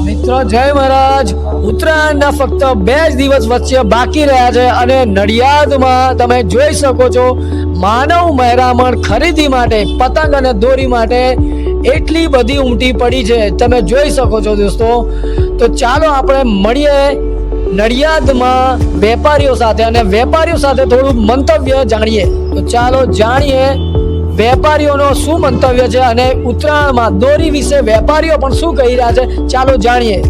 મિત્રો જય મહારાજ. ઉત્તરાયણના ફક્ત 2 જ દિવસ વચ્ચે બાકી રહ્યા છે અને નડિયાદમાં તમે જોઈ શકો છો માનવ મહેરામણ ખરીદી માટે પતંગ અને દોરી માટે એટલી બધી ઉમટી પડી છે, તમે જોઈ શકો છો દોસ્તો. તો ચાલો આપણે મળીએ નડિયાદમાં વેપારીઓ સાથે અને વેપારીઓ સાથે થોડું મંતવ્ય જાણીએ. તો ચાલો જાણીએ વેપારીઓનો શું મંતવ્ય છે અને ઉત્તરાયણમાં દોરી વિશે વેપારીઓ પણ શું કહી રહ્યા છે, ચાલો જાણીએ.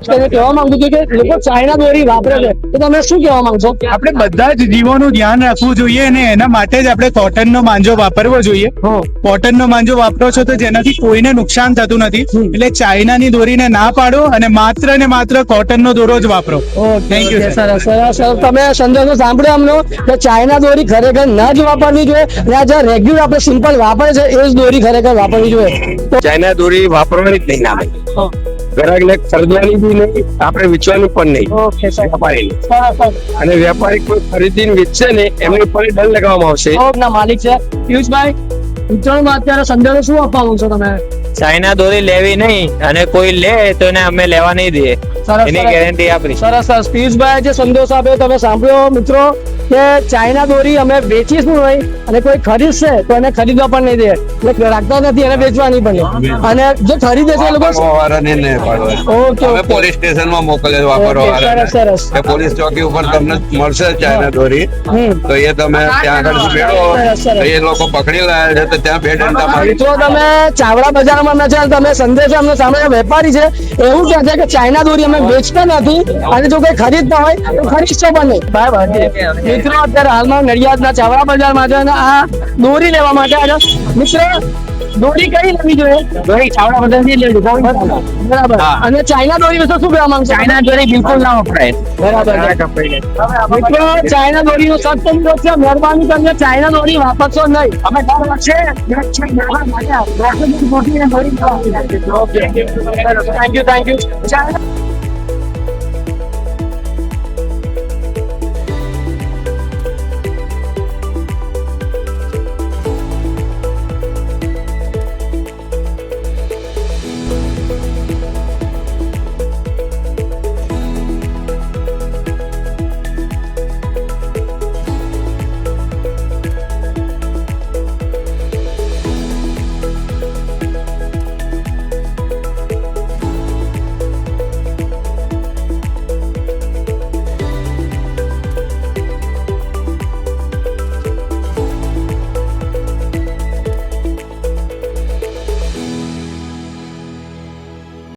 કહેવા માંગુ છું કે લોકો ચાઇના દોરી વાપરે છે, તો તમે શું કહેવા માંગશો? આપણે બધા જ જીવોનું ધ્યાન રાખવું જોઈએ અને એના માટે જ આપણે કોટનનો માંજો વાપરવો જોઈએ. કોટનનો માંજો વાપરો છો તો જેનાથી કોઈને નુકસાન થતું નથી, એટલે ચાઇનાની દોરીને ના પાડો અને માત્ર કોટનનો દોરો જ વાપરો. Thank you. સરસ સરસ. તમે સંદેશો સાંભળ્યો અમનો કે ચાઇના દોરી ખરેખર ન જ વાપરવી જોઈએ અને આ જે રેગ્યુલર આપણે સિમ્પલ વાપરે છે એ જ દોરી ખરેખર વાપરવી જોઈએ. ચાઇના દોરી વાપરવાની જ નહીં, ના ભાઈ. ગ્રાહકને ખરીદવાની બી નહીં, આપણે વેચવાની પણ નહીં. વેપારીને અને વેપારી કોઈ ખરીદીને વેચશે ને એમની પર દંડ લગાવવામાં આવશે. ના માલિક છે પિયુષભાઈ. ઉત્તરાયણમાં અત્યારે સંદેશો શું આપવા માંગશો તમે? ચાઇના દોરી લેવી નહીં અને કોઈ લે તો એને અમે લેવા નહીં દઈએ, એની ગેરંટી આપણી. સરસ સરસ. પિયુષભાઈ જે સંદેશો આપ્યો તમે સાંભળ્યો મિત્રો કે ચાઇના દોરી અમે વેચીશું નહીં અને કોઈ ખરીદશે તો એને ખરીદવા પણ નહીં દે, એટલે રાખતા નથી એને વેચવાની પણ નહીં. અને જે ખરીદે છે એ લોકો ઓકે પોલીસ સ્ટેશનમાં મોકલે વાપરવા. સરસ સરસ. પોલીસ ચોકી ઉપર તમને મળશે ચાઇના દોરી, તો એ તમે ત્યાં આગળ મેળવો તો એ લોકો પકડી લાયા છે, તો ત્યાં 2 દંડા મારી. મિત્રો તમે ચાવડા બજારમાં અમે છે, તમે સંદેશો અમને સામે વેપારી છે એવું કહે છે કે ચાઇના દોરી અમે વેચતા નથી અને જો કોઈ ખરીદતા હોય તો ખરીદશો પણ નહીં. મિત્રો અત્યારે હાલમાં નડિયાદના ચાવડા બજારમાં છે અને આ દોરી લેવા માટે આવ્યા. મિત્રો દોરી કઈ લેવી જોઈએ? દોરી ચાવડા બધાથી લેવી બરાબર. અને ચાઇના દોરી વિશે શું કહેવા માંગશો? ચાઇના દોરી બિલકુલ ના વપરાય. બરાબર. મિત્રો ચાઇના દોરીનો સખ્ત વિરોધ છે, મહેરબાની કરીને ચાઇના દોરી વાપરશો નહીં. અમે દર વર્ષે થેન્ક યુ.